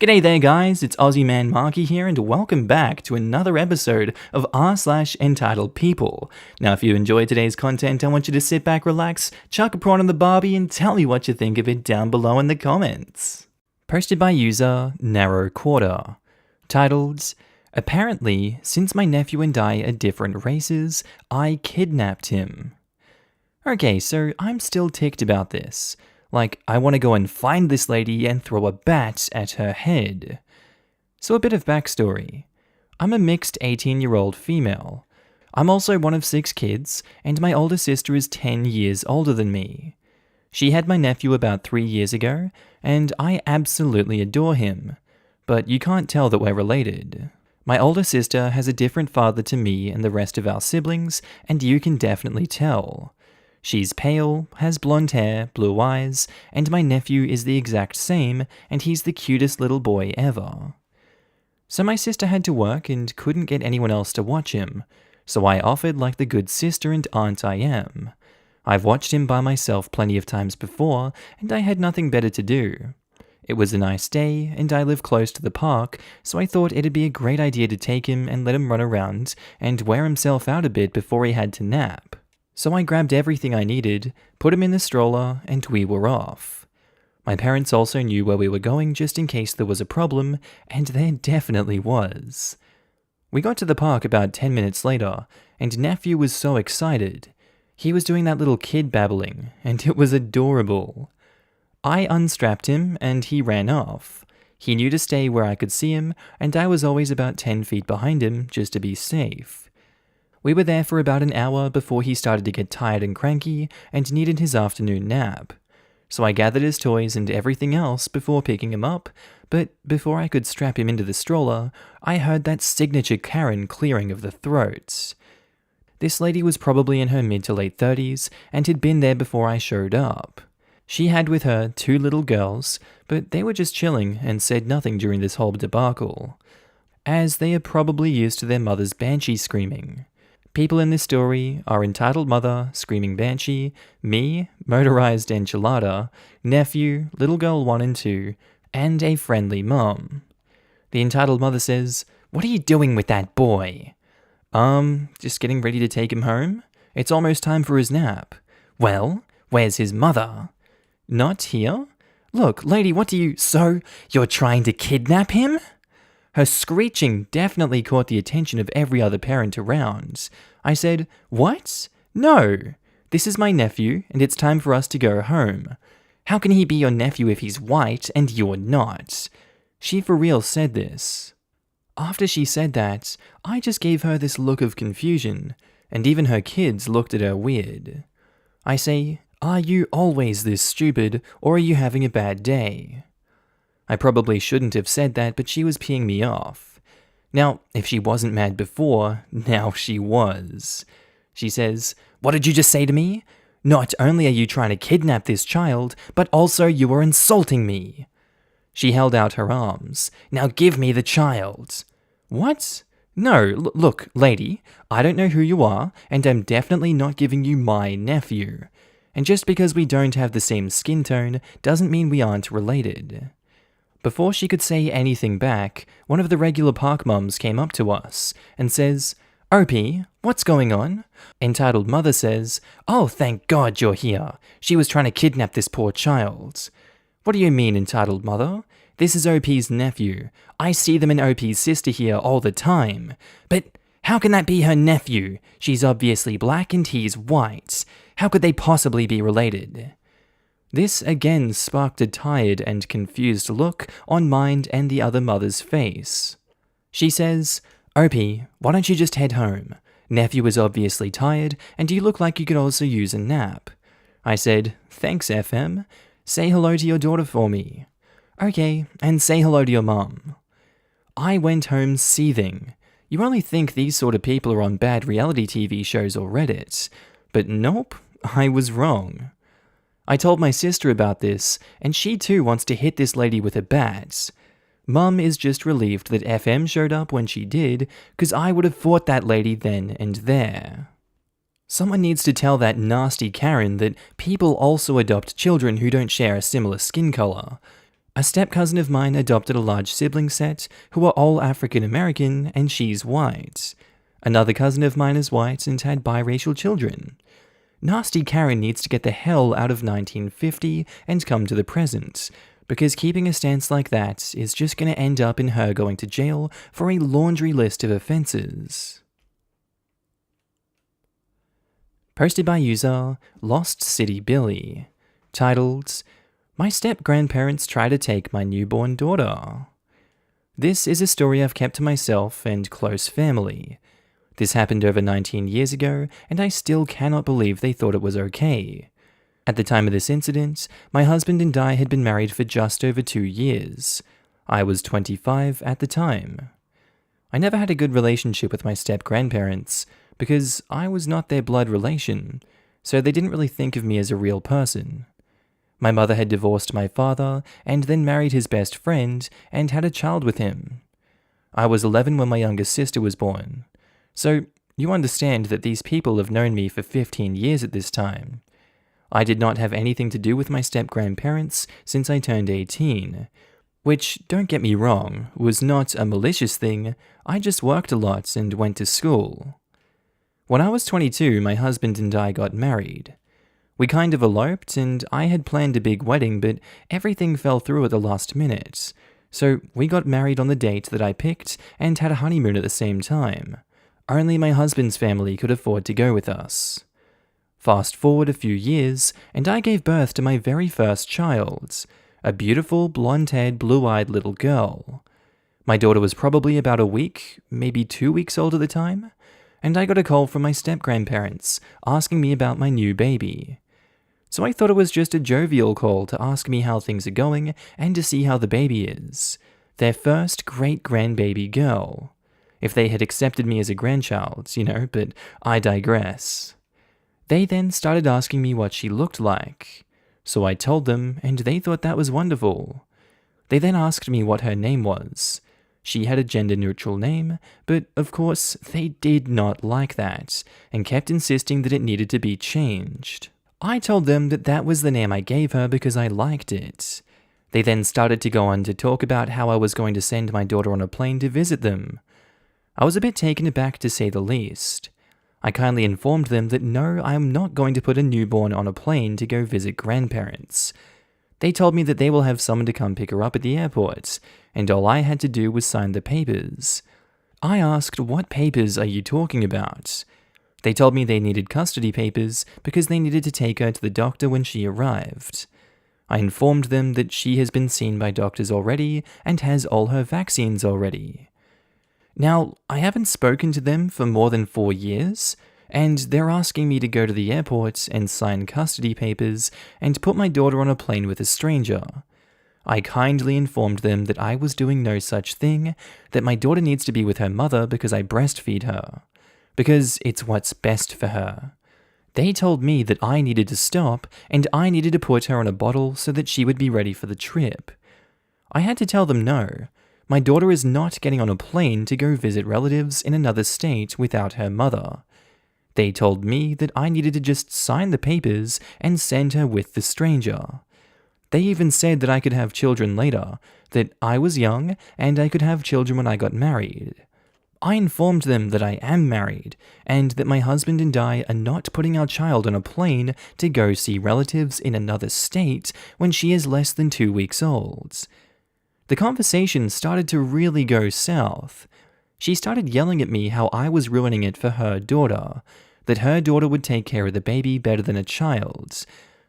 G'day there guys, it's Aussie Man Markee here and welcome back to another episode of r/EntitledPeople. Now if you enjoyed today's content, I want you to sit back, relax, chuck a prawn on the barbie and tell me what you think of it down below in the comments. Posted by user Narrow Quarter. Titled, Apparently, since my nephew and I are different races, I kidnapped him. Okay, so I'm still ticked about this. Like, I want to go and find this lady and throw a bat at her head. So a bit of backstory. I'm a mixed 18-year-old female. I'm also one of 6 kids, and my older sister is 10 years older than me. She had my nephew about 3 years ago, and I absolutely adore him. But you can't tell that we're related. My older sister has a different father to me and the rest of our siblings, and you can definitely tell. She's pale, has blonde hair, blue eyes, and my nephew is the exact same, and he's the cutest little boy ever. So my sister had to work and couldn't get anyone else to watch him, so I offered like the good sister and aunt I am. I've watched him by myself plenty of times before, and I had nothing better to do. It was a nice day, and I live close to the park, so I thought it'd be a great idea to take him and let him run around and wear himself out a bit before he had to nap. So I grabbed everything I needed, put him in the stroller, and we were off. My parents also knew where we were going just in case there was a problem, and there definitely was. We got to the park about 10 minutes later, and Nephew was so excited. He was doing that little kid babbling, and it was adorable. I unstrapped him, and he ran off. He knew to stay where I could see him, and I was always about 10 feet behind him just to be safe. We were there for about an hour before he started to get tired and cranky and needed his afternoon nap. So I gathered his toys and everything else before picking him up, but before I could strap him into the stroller, I heard that signature Karen clearing of the throat. This lady was probably in her mid to late 30s and had been there before I showed up. She had with her 2 little girls, but they were just chilling and said nothing during this whole debacle, as they are probably used to their mother's banshee screaming. People in this story are Entitled Mother, Screaming Banshee, me, Motorized Enchilada, Nephew, Little Girl 1 and 2, and a friendly mum. The Entitled Mother says, "What are you doing with that boy?" Just getting ready to take him home. It's almost time for his nap." "Well, where's his mother?" "Not here." "Look, lady, what do you— So, you're trying to kidnap him?" Her screeching definitely caught the attention of every other parent around. I said, "What? No. This is my nephew, and it's time for us to go home. How can he be your nephew if he's white and you're not?" She for real said this. After she said that, I just gave her this look of confusion, and even her kids looked at her weird. I say, "Are you always this stupid, or are you having a bad day?" I probably shouldn't have said that, but she was peeing me off. Now, if she wasn't mad before, now she was. She says, "What did you just say to me? Not only are you trying to kidnap this child, but also you are insulting me." She held out her arms. "Now give me the child." "What? No, look, lady, I don't know who you are, and I'm definitely not giving you my nephew. And just because we don't have the same skin tone doesn't mean we aren't related." Before she could say anything back, one of the regular park mums came up to us and says, "Opie, what's going on?" Entitled Mother says, "Oh, thank God you're here. She was trying to kidnap this poor child." "What do you mean, Entitled Mother? This is OP's nephew. I see them and OP's sister here all the time." "But how can that be her nephew? She's obviously black and he's white. How could they possibly be related?" This again sparked a tired and confused look on mine and the other mother's face. She says, "Opie, why don't you just head home? Nephew is obviously tired, and you look like you could also use a nap." I said, "Thanks, FM. Say hello to your daughter for me." "Okay, and say hello to your mum." I went home seething. You only think these sort of people are on bad reality TV shows or Reddit. But nope, I was wrong. I told my sister about this, and she too wants to hit this lady with a bat. Mum is just relieved that FM showed up when she did, cause I would have fought that lady then and there. Someone needs to tell that nasty Karen that people also adopt children who don't share a similar skin color. A step-cousin of mine adopted a large sibling set who are all African-American and she's white. Another cousin of mine is white and had biracial children. Nasty Karen needs to get the hell out of 1950 and come to the present, because keeping a stance like that is just going to end up in her going to jail for a laundry list of offenses. Posted by user Lost City Billy, titled, "My step-grandparents try to take my newborn daughter." This is a story I've kept to myself and close family. This happened over 19 years ago, and I still cannot believe they thought it was okay. At the time of this incident, my husband and I had been married for just over 2 years. I was 25 at the time. I never had a good relationship with my step-grandparents because I was not their blood relation, so they didn't really think of me as a real person. My mother had divorced my father and then married his best friend and had a child with him. I was 11 when my youngest sister was born. So you understand that these people have known me for 15 years at this time. I did not have anything to do with my step-grandparents since I turned 18, which, don't get me wrong, was not a malicious thing. I just worked a lot and went to school. When I was 22, my husband and I got married. We kind of eloped, and I had planned a big wedding, but everything fell through at the last minute. So we got married on the date that I picked and had a honeymoon at the same time. Only my husband's family could afford to go with us. Fast forward a few years, and I gave birth to my very first child, a beautiful, blonde-haired, blue-eyed little girl. My daughter was probably about a week, maybe 2 weeks old at the time, and I got a call from my step-grandparents asking me about my new baby. So I thought it was just a jovial call to ask me how things are going and to see how the baby is. Their first great-grandbaby girl. If they had accepted me as a grandchild, but I digress. They then started asking me what she looked like. So I told them, and they thought that was wonderful. They then asked me what her name was. She had a gender-neutral name, but of course they did not like that, and kept insisting that it needed to be changed. I told them that that was the name I gave her because I liked it. They then started to go on to talk about how I was going to send my daughter on a plane to visit them. I was a bit taken aback to say the least. I kindly informed them that no, I am not going to put a newborn on a plane to go visit grandparents. They told me that they will have someone to come pick her up at the airport, and all I had to do was sign the papers. I asked, "What papers are you talking about?" They told me they needed custody papers because they needed to take her to the doctor when she arrived. I informed them that she has been seen by doctors already and has all her vaccines already. Now, I haven't spoken to them for more than 4 years, and they're asking me to go to the airport and sign custody papers and put my daughter on a plane with a stranger. I kindly informed them that I was doing no such thing, that my daughter needs to be with her mother because I breastfeed her, because it's what's best for her. They told me that I needed to stop and I needed to put her on a bottle so that she would be ready for the trip. I had to tell them no. My daughter is not getting on a plane to go visit relatives in another state without her mother. They told me that I needed to just sign the papers and send her with the stranger. They even said that I could have children later, that I was young and I could have children when I got married. I informed them that I am married and that my husband and I are not putting our child on a plane to go see relatives in another state when she is less than 2 weeks old. The conversation started to really go south. She started yelling at me how I was ruining it for her daughter, that her daughter would take care of the baby better than a child's.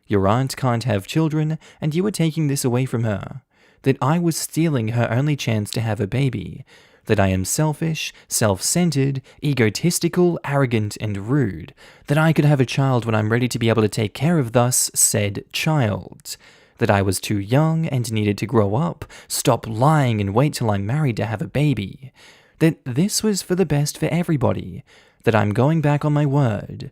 Your aunt can't have children, and you are taking this away from her. That I was stealing her only chance to have a baby. That I am selfish, self-centered, egotistical, arrogant, and rude. That I could have a child when I'm ready to be able to take care of thus said child. That I was too young and needed to grow up, stop lying and wait till I'm married to have a baby. That this was for the best for everybody. That I'm going back on my word.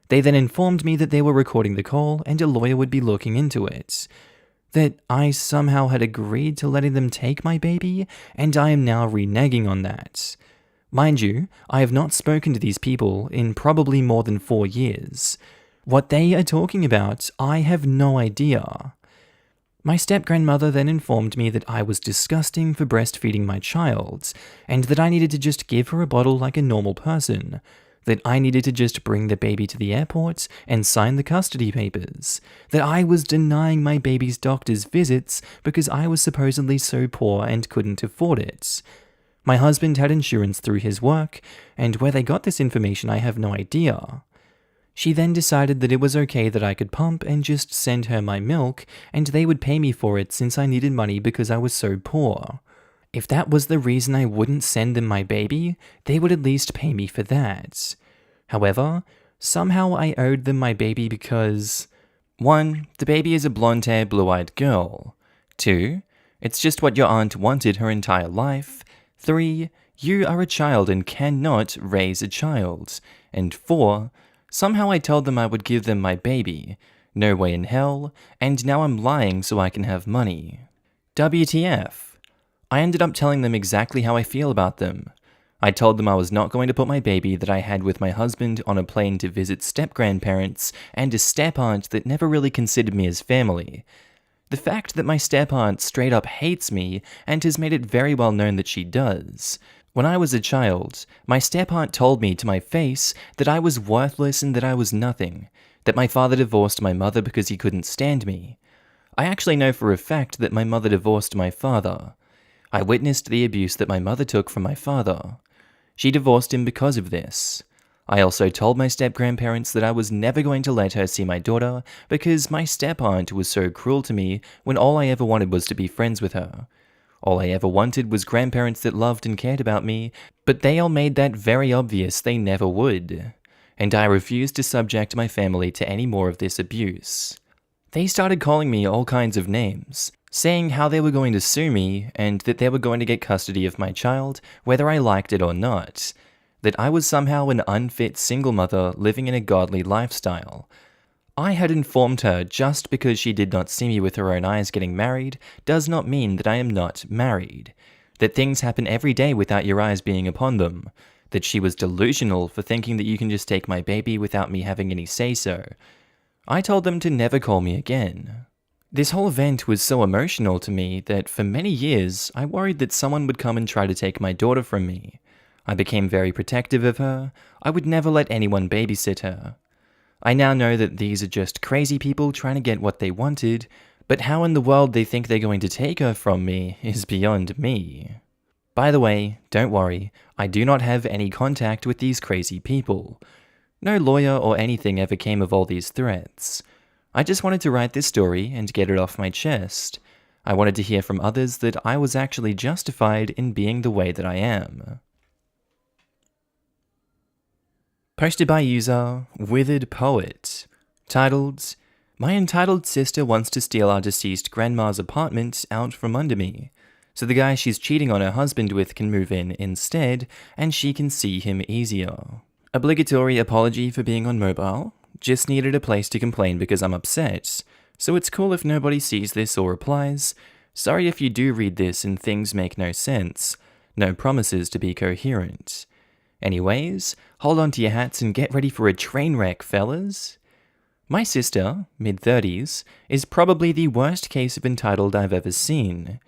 They then informed me that they were recording the call and a lawyer would be looking into it. That I somehow had agreed to letting them take my baby, and I am now reneging on that. Mind you, I have not spoken to these people in probably more than 4 years. What they are talking about, I have no idea. My step-grandmother then informed me that I was disgusting for breastfeeding my child, and that I needed to just give her a bottle like a normal person, that I needed to just bring the baby to the airport and sign the custody papers, that I was denying my baby's doctor's visits because I was supposedly so poor and couldn't afford it. My husband had insurance through his work, and where they got this information I have no idea. She then decided that it was okay that I could pump and just send her my milk, and they would pay me for it since I needed money because I was so poor. If that was the reason I wouldn't send them my baby, they would at least pay me for that. However, somehow I owed them my baby because 1. The baby is a blonde-haired, blue-eyed girl. 2. It's just what your aunt wanted her entire life. 3. You are a child and cannot raise a child. And 4. Somehow I told them I would give them my baby. No way in hell, and now I'm lying so I can have money. WTF. I ended up telling them exactly how I feel about them. I told them I was not going to put my baby that I had with my husband on a plane to visit step-grandparents and a step-aunt that never really considered me as family. The fact that my step-aunt straight up hates me and has made it very well known that she does. When I was a child, my step-aunt told me to my face that I was worthless and that I was nothing, that my father divorced my mother because he couldn't stand me. I actually know for a fact that my mother divorced my father. I witnessed the abuse that my mother took from my father. She divorced him because of this. I also told my step-grandparents that I was never going to let her see my daughter because my step-aunt was so cruel to me when all I ever wanted was to be friends with her. All I ever wanted was grandparents that loved and cared about me, but they all made that very obvious they never would. And I refused to subject my family to any more of this abuse. They started calling me all kinds of names, saying how they were going to sue me and that they were going to get custody of my child, whether I liked it or not. That I was somehow an unfit single mother living in a godly lifestyle. I had informed her just because she did not see me with her own eyes getting married does not mean that I am not married. That things happen every day without your eyes being upon them. That she was delusional for thinking that you can just take my baby without me having any say-so. I told them to never call me again. This whole event was so emotional to me that for many years I worried that someone would come and try to take my daughter from me. I became very protective of her. I would never let anyone babysit her. I now know that these are just crazy people trying to get what they wanted, but how in the world they think they're going to take her from me is beyond me. By the way, don't worry, I do not have any contact with these crazy people. No lawyer or anything ever came of all these threats. I just wanted to write this story and get it off my chest. I wanted to hear from others that I was actually justified in being the way that I am. Posted by user Withered Poet, titled, "My entitled sister wants to steal our deceased grandma's apartment out from under me, so the guy she's cheating on her husband with can move in instead, and she can see him easier. Obligatory apology for being on mobile. Just needed a place to complain because I'm upset, so it's cool if nobody sees this or replies. Sorry if you do read this and things make no sense. No promises to be coherent. Anyways, hold on to your hats and get ready for a train wreck, fellas. My sister, mid-30s, is probably the worst case of entitled I've ever seen.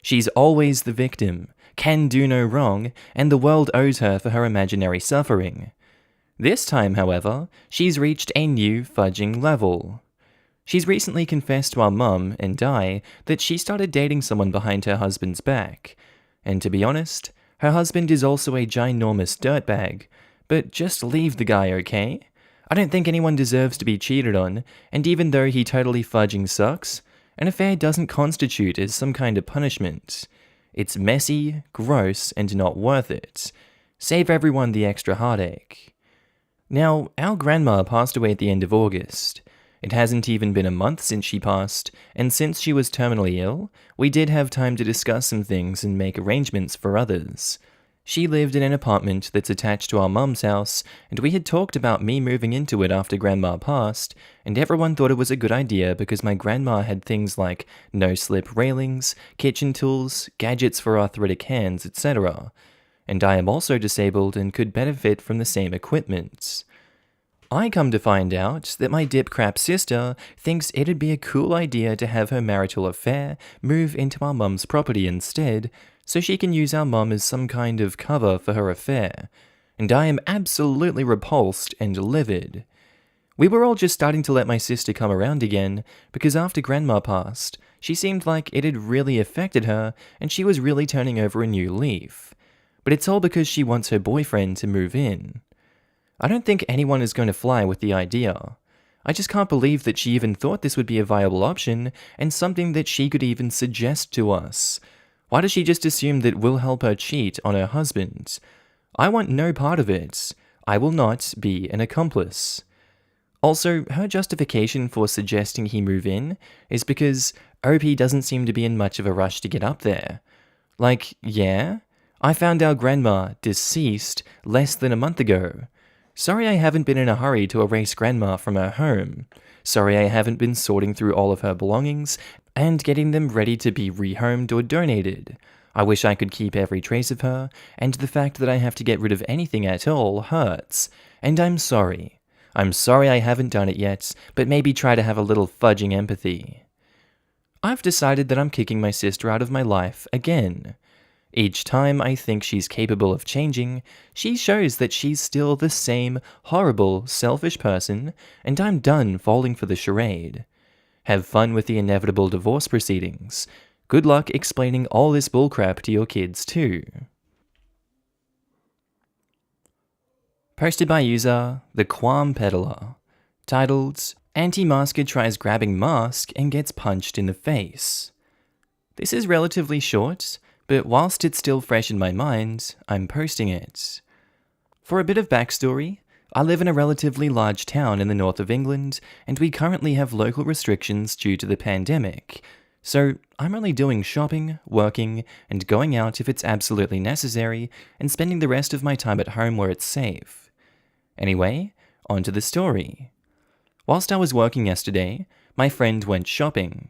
She's always the victim, can do no wrong, and the world owes her for her imaginary suffering. This time, however, she's reached a new fudging level. She's recently confessed to our mum and I that she started dating someone behind her husband's back. And to be honest, her husband is also a ginormous dirtbag, but just leave the guy, okay? I don't think anyone deserves to be cheated on, and even though he totally fudging sucks, an affair doesn't constitute as some kind of punishment. It's messy, gross, and not worth it. Save everyone the extra heartache. Now, our grandma passed away at the end of August. It hasn't even been a month since she passed, and since she was terminally ill, we did have time to discuss some things and make arrangements for others. She lived in an apartment that's attached to our mum's house, and we had talked about me moving into it after Grandma passed, and everyone thought it was a good idea because my grandma had things like no-slip railings, kitchen tools, gadgets for arthritic hands, etc. And I am also disabled and could benefit from the same equipment. I come to find out that my dip-crap sister thinks it'd be a cool idea to have her marital affair move into our mum's property instead, so she can use our mum as some kind of cover for her affair, and I am absolutely repulsed and livid. We were all just starting to let my sister come around again, because after Grandma passed, she seemed like it had really affected her, and she was really turning over a new leaf. But it's all because she wants her boyfriend to move in. I don't think anyone is going to fly with the idea. I just can't believe that she even thought this would be a viable option, and something that she could even suggest to us. Why does she just assume that we'll help her cheat on her husband? I want no part of it. I will not be an accomplice. Also, her justification for suggesting he move in is because OP doesn't seem to be in much of a rush to get up there. Like, yeah, I found our grandma deceased less than a month ago. Sorry I haven't been in a hurry to erase Grandma from her home. Sorry I haven't been sorting through all of her belongings and getting them ready to be rehomed or donated. I wish I could keep every trace of her, and the fact that I have to get rid of anything at all hurts. And I'm sorry. I'm sorry I haven't done it yet, but maybe try to have a little fudging empathy. I've decided that I'm kicking my sister out of my life again. Each time I think she's capable of changing, she shows that she's still the same horrible, selfish person, and I'm done falling for the charade. Have fun with the inevitable divorce proceedings. Good luck explaining all this bullcrap to your kids too. Posted by user The Qualm Peddler. Titled, Anti-Masker tries grabbing mask and gets punched in the face. This is relatively short, but whilst it's still fresh in my mind, I'm posting it. For a bit of backstory, I live in a relatively large town in the north of England, and we currently have local restrictions due to the pandemic, so I'm only doing shopping, working, and going out if it's absolutely necessary, and spending the rest of my time at home where it's safe. Anyway, on to the story. Whilst I was working yesterday, my friend went shopping.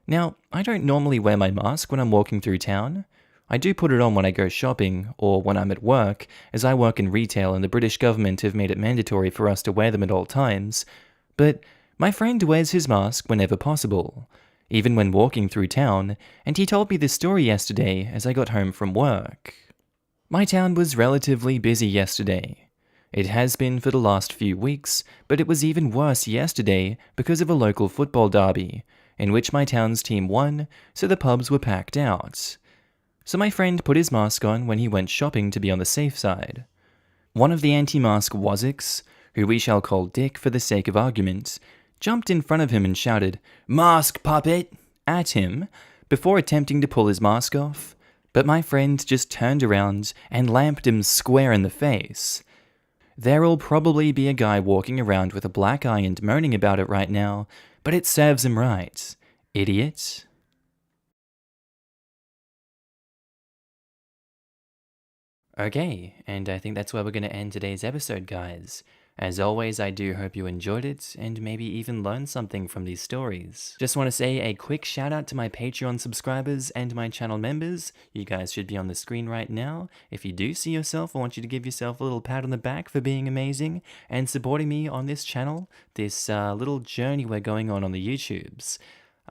Now, I don't normally wear my mask when I'm walking through town. I do put it on when I go shopping, or when I'm at work, as I work in retail and the British government have made it mandatory for us to wear them at all times, but my friend wears his mask whenever possible, even when walking through town, and he told me this story yesterday as I got home from work. My town was relatively busy yesterday. It has been for the last few weeks, but it was even worse yesterday because of a local football derby, in which my town's team won, so the pubs were packed out. So my friend put his mask on when he went shopping to be on the safe side. One of the anti-mask waziks, who we shall call Dick for the sake of argument, jumped in front of him and shouted, "Mask puppet!" at him, before attempting to pull his mask off, but my friend just turned around and lamped him square in the face. There'll probably be a guy walking around with a black eye and moaning about it right now, but it serves him right. Idiot. Okay, and I think that's where we're going to end today's episode, guys. As always, I do hope you enjoyed it, and maybe even learned something from these stories. Just want to say a quick shout out to my Patreon subscribers and my channel members. You guys should be on the screen right now. If you do see yourself, I want you to give yourself a little pat on the back for being amazing and supporting me on this channel, this little journey we're going on the YouTubes.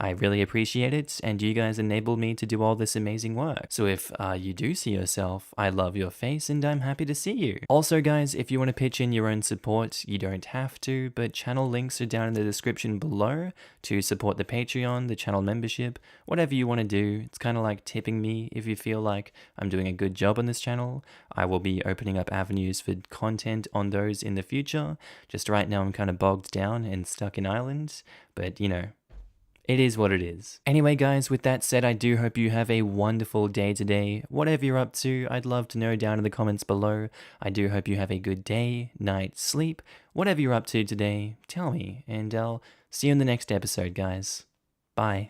I really appreciate it, and you guys enable me to do all this amazing work. So if you do see yourself, I love your face and I'm happy to see you. Also guys, if you want to pitch in your own support, you don't have to, but channel links are down in the description below to support the Patreon, the channel membership, whatever you want to do. It's kind of like tipping me if you feel like I'm doing a good job on this channel. I will be opening up avenues for content on those in the future. Just right now I'm kind of bogged down and stuck in Ireland, but you know, it is what it is. Anyway guys, with that said, I do hope you have a wonderful day today. Whatever you're up to, I'd love to know down in the comments below. I do hope you have a good day, night, sleep. Whatever you're up to today, tell me, and I'll see you in the next episode, guys. Bye.